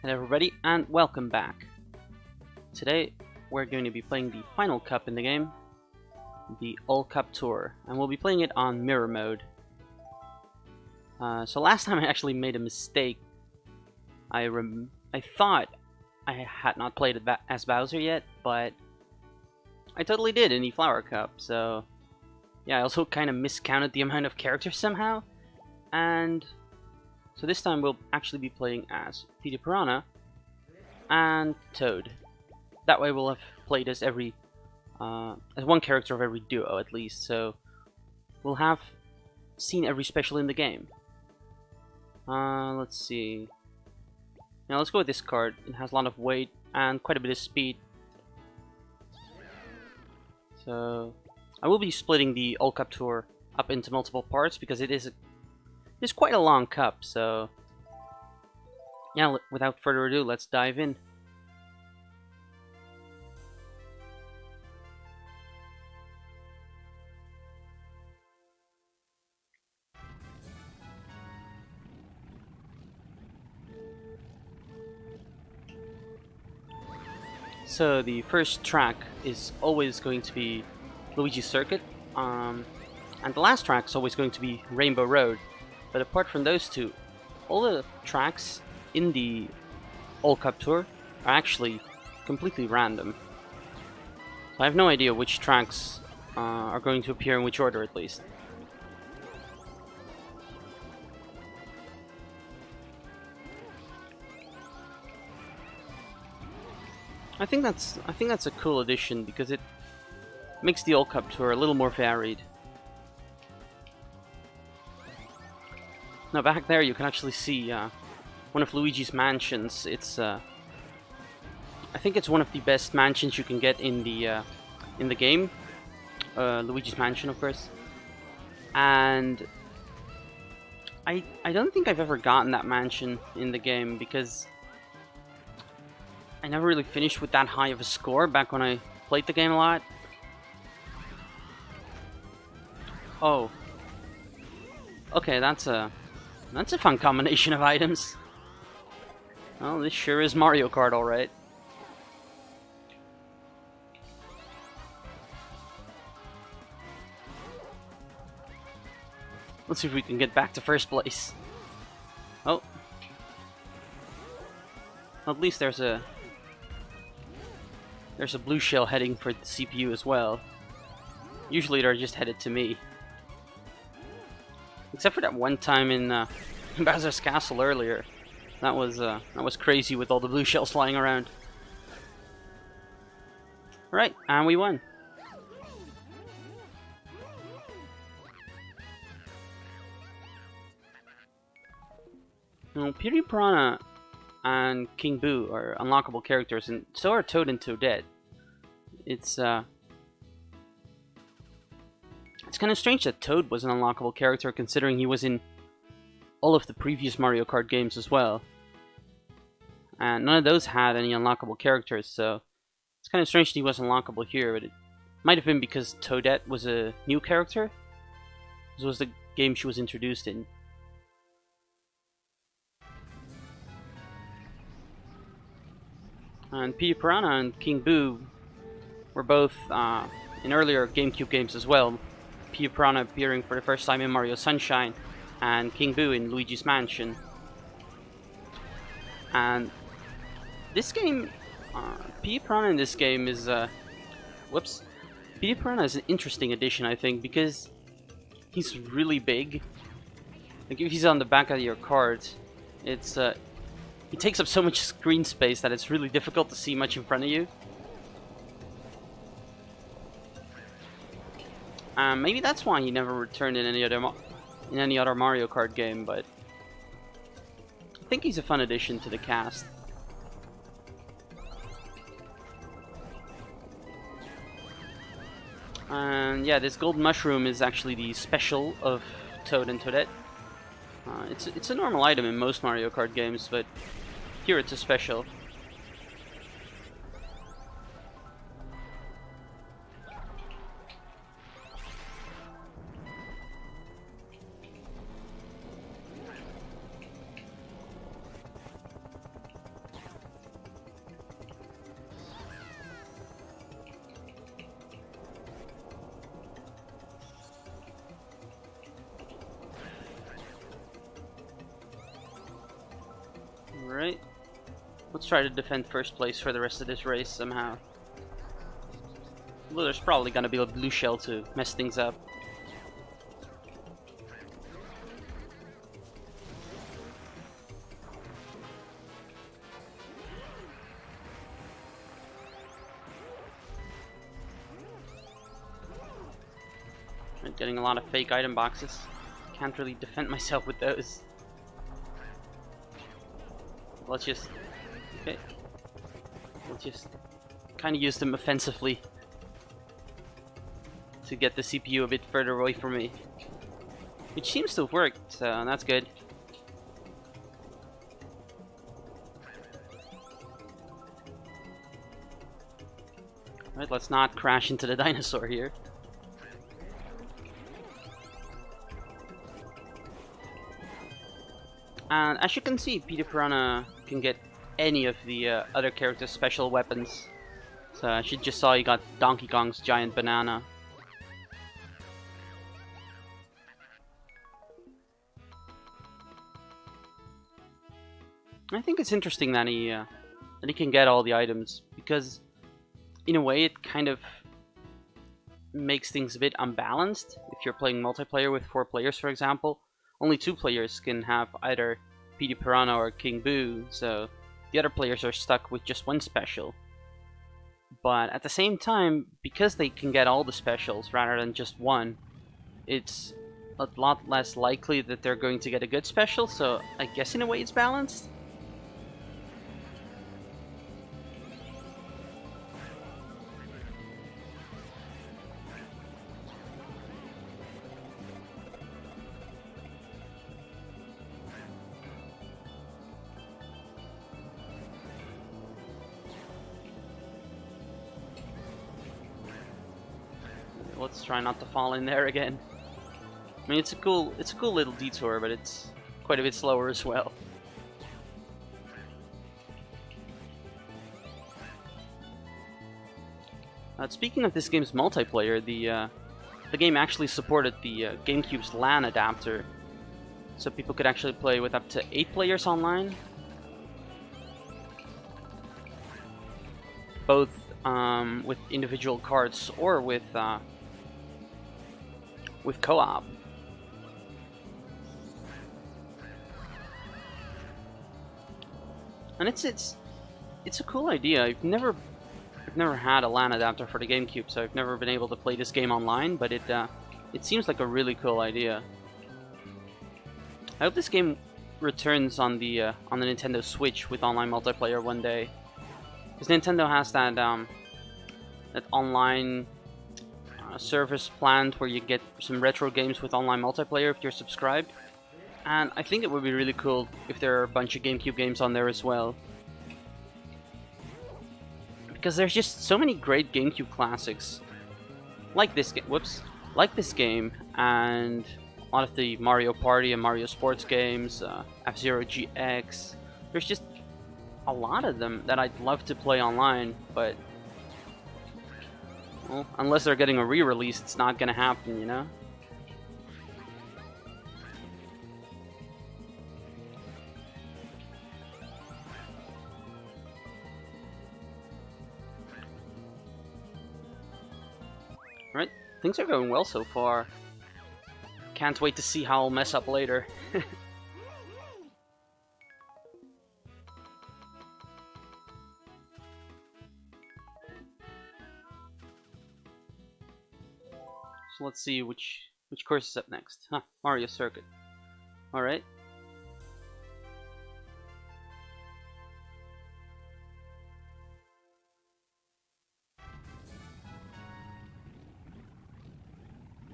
Hello everybody and welcome back. Today we're going to be playing the final cup in the game, the All Cup Tour, and we'll be playing it on mirror mode. So last time I actually made a mistake. I thought I had not played it as Bowser yet, but I totally did in the Flower Cup, so yeah, I also kind of miscounted the amount of characters somehow, and so this time we'll actually be playing as Petey Piranha and Toad. That way we'll have played as one character of every duo at least, so we'll have seen every special in the game. Let's see. Now let's go with this card. It has a lot of weight and quite a bit of speed. So I will be splitting the All Cup Tour up into multiple parts because it's quite a long cup, so yeah, without further ado, let's dive in. So the first track is always going to be Luigi's Circuit, and the last track is always going to be Rainbow Road. But apart from those two, all the tracks in the All Cup Tour are actually completely random. So I have no idea which tracks are going to appear in which order, at least. I think that's a cool addition because it makes the All Cup Tour a little more varied. Now back there you can actually see one of Luigi's mansions. I think it's one of the best mansions you can get in the game. Luigi's Mansion, of course. And I don't think I've ever gotten that mansion in the game because I never really finished with that high of a score back when I played the game a lot. Oh. Okay, that's a fun combination of items. Well, this sure is Mario Kart, alright. Let's see if we can get back to first place. Oh. Well, at least there's a blue shell heading for the CPU as well. Usually they're just headed to me. Except for that one time in Bowser's Castle earlier. That was crazy with all the blue shells flying around. Right, and we won. Now, Petey Piranha and King Boo are unlockable characters, and so are Toad and Toadette. It's kind of strange that Toad was an unlockable character, considering he was in all of the previous Mario Kart games as well. And none of those had any unlockable characters, so it's kind of strange that he was unlockable here, but it might have been because Toadette was a new character. This was the game she was introduced in. And Petey Piranha and King Boo were both in earlier GameCube games as well. Petey Piranha appearing for the first time in Mario Sunshine, and King Boo in Luigi's Mansion. And this game, Petey Piranha in this game is, Petey Piranha is an interesting addition, I think, because he's really big. Like, if he's on the back of your card, he takes up so much screen space that it's really difficult to see much in front of you. Maybe that's why he never returned in any other Mario Kart game, but I think he's a fun addition to the cast. And yeah, this gold mushroom is actually the special of Toad and Toadette. It's a normal item in most Mario Kart games, but here it's a special. Alright. Let's try to defend first place for the rest of this race somehow. Well, there's probably gonna be a blue shell to mess things up. I'm getting a lot of fake item boxes. Can't really defend myself with those. Let's just... okay. Let's just kind of use them offensively to get the CPU a bit further away from me. Which seems to have worked, so that's good. Alright, let's not crash into the dinosaur here. And as you can see, Peter Piranha can get any of the other characters' special weapons. So as you just saw, he got Donkey Kong's giant banana. I think it's interesting that he can get all the items, because in a way it kind of makes things a bit unbalanced. If you're playing multiplayer with 4 players, for example, only 2 players can have either Petey Piranha or King Boo, so the other players are stuck with just one special. But at the same time, because they can get all the specials rather than just one, it's a lot less likely that they're going to get a good special, so I guess in a way it's balanced. Let's try not to fall in there again. I mean, it's a cool little detour, but it's quite a bit slower as well. Speaking of this game's multiplayer, the game actually supported the GameCube's LAN adapter, so people could actually play with up to 8 players online. Both with individual carts or with co-op. And it's a cool idea. I've never had a LAN adapter for the GameCube, so I've never been able to play this game online, but it seems like a really cool idea. I hope this game returns on the Nintendo Switch with online multiplayer one day, because Nintendo has that that online service planned where you get some retro games with online multiplayer if you're subscribed, and I think it would be really cool if there are a bunch of GameCube games on there as well, because there's just so many great GameCube classics like this game and a lot of the Mario Party and Mario Sports games, F-Zero GX. There's just a lot of them that I'd love to play online, but well, unless they're getting a re-release, it's not gonna happen, you know? Right, things are going well so far. Can't wait to see how I'll mess up later. So let's see which course is up next. Huh, Mario Circuit. Alright.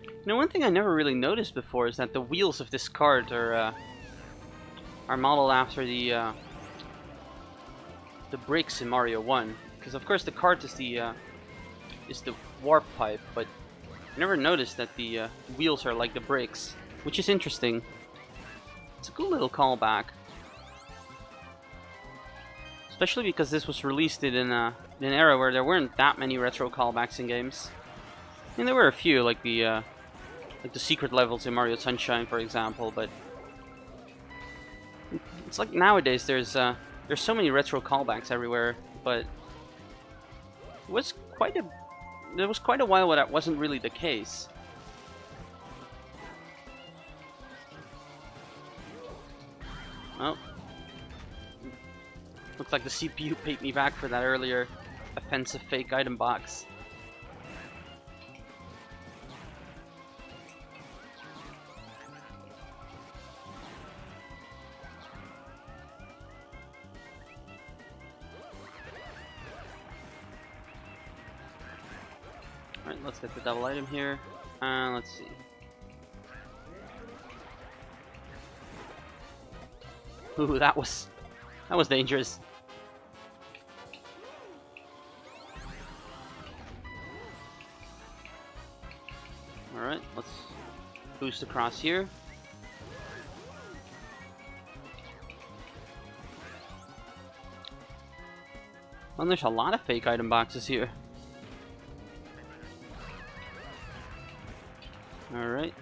You know, one thing I never really noticed before is that the wheels of this kart are modeled after the bricks in Mario 1. Because of course the kart is the warp pipe, but I never noticed that the wheels are like the bricks, which is interesting. It's a cool little callback, especially because this was released in an era where there weren't that many retro callbacks in games. I mean, there were a few, like the secret levels in Mario Sunshine, for example, but It's like nowadays there's so many retro callbacks everywhere, but it was quite a there was quite a while where that wasn't really the case. Oh. Looks like the CPU paid me back for that earlier offensive fake item box. Alright, let's get the double item here. Let's see. Ooh, that was dangerous. Alright, let's boost across here. Well, there's a lot of fake item boxes here. Alright.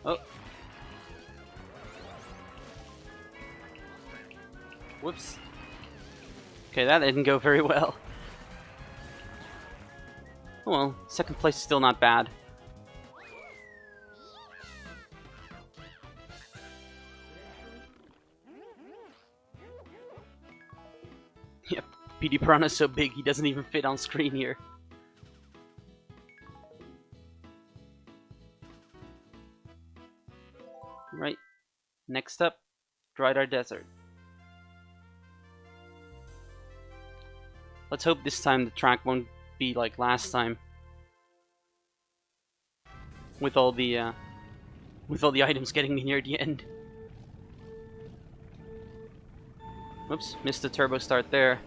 Oh. Whoops. Okay, that didn't go very well. Oh well, second place is still not bad. Yep, PD Piranha's so big he doesn't even fit on screen here. Right, next up, Drydar Desert. Let's hope this time the track won't be like last time, with all the items getting me near the end. Whoops, missed the turbo start there.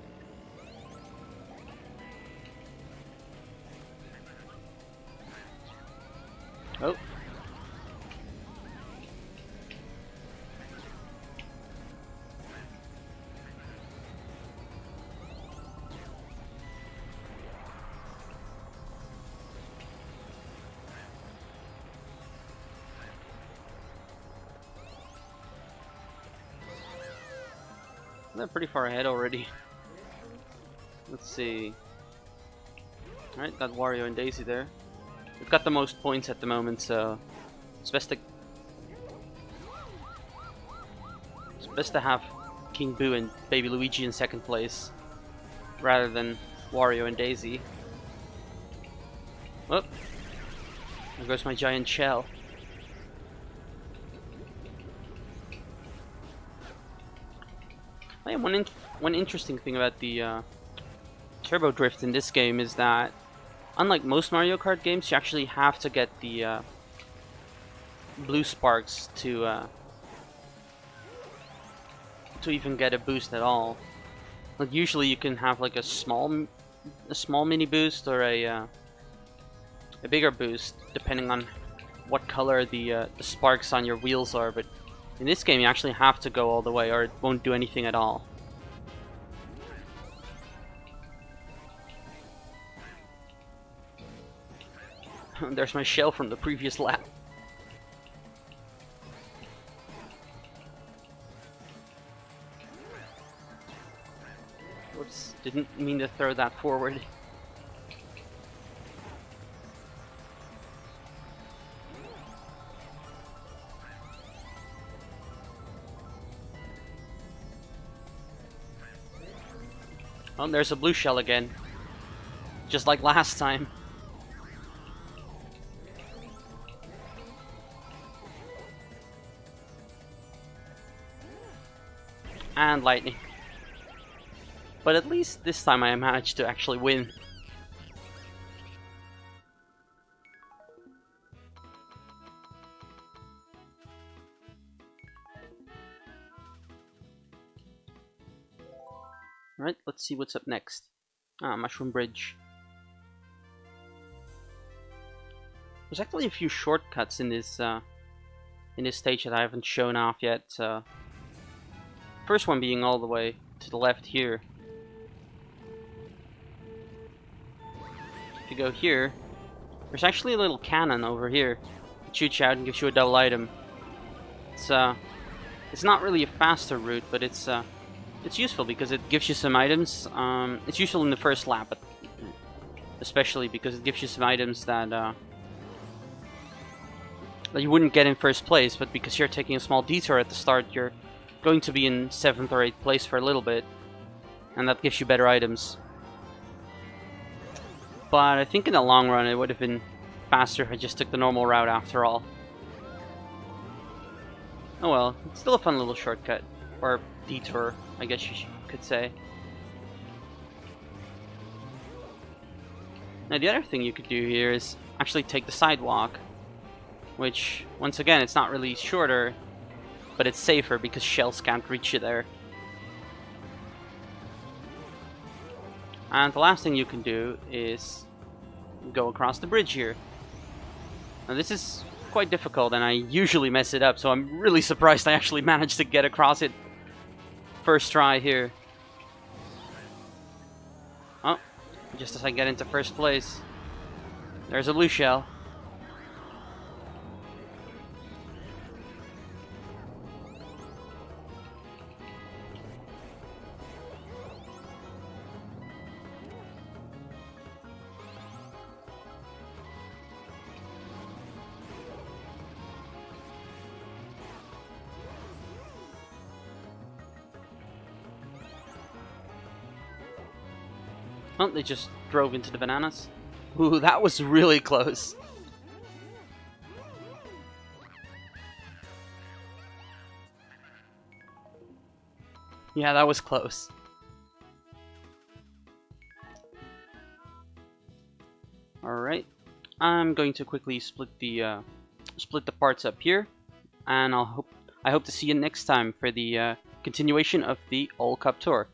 Oh. They're pretty far ahead already. Let's see. Alright, got Wario and Daisy there. We've got the most points at the moment, so it's best to have King Boo and Baby Luigi in second place rather than Wario and Daisy. Oh, there goes my giant shell. Hey, one interesting thing about the turbo drift in this game is that, unlike most Mario Kart games, you actually have to get the blue sparks to even get a boost at all. Like usually you can have like a small mini boost or a bigger boost depending on what color the sparks on your wheels are, but in this game you actually have to go all the way or it won't do anything at all. There's my shell from the previous lap. Whoops, didn't mean to throw that forward. Oh, there's a blue shell again. Just like last time. And lightning. But at least this time I managed to actually win. Alright, let's see what's up next. Mushroom Bridge. There's actually a few shortcuts in this stage that I haven't shown off yet. First one being all the way to the left here. If you go here, there's actually a little cannon over here. It shoots you out and gives you a double item. It's It's not really a faster route, but it's useful because it gives you some items. It's useful in the first lap, but especially because it gives you some items that that you wouldn't get in first place. But because you're taking a small detour at the start, you're going to be in 7th or 8th place for a little bit, and that gives you better items. But I think in the long run, it would have been faster if I just took the normal route after all. Oh well, it's still a fun little shortcut, or detour, I guess you could say. Now the other thing you could do here is actually take the sidewalk, which, once again, it's not really shorter, but it's safer because shells can't reach you there. And the last thing you can do is go across the bridge here. Now this is quite difficult and I usually mess it up, so I'm really surprised I actually managed to get across it first try here. Oh, just as I get into first place, there's a blue shell. Oh, they just drove into the bananas. Ooh, that was really close. Yeah, that was close. Alright. I'm going to quickly split the parts up here, and I hope to see you next time for the continuation of the All Cup Tour.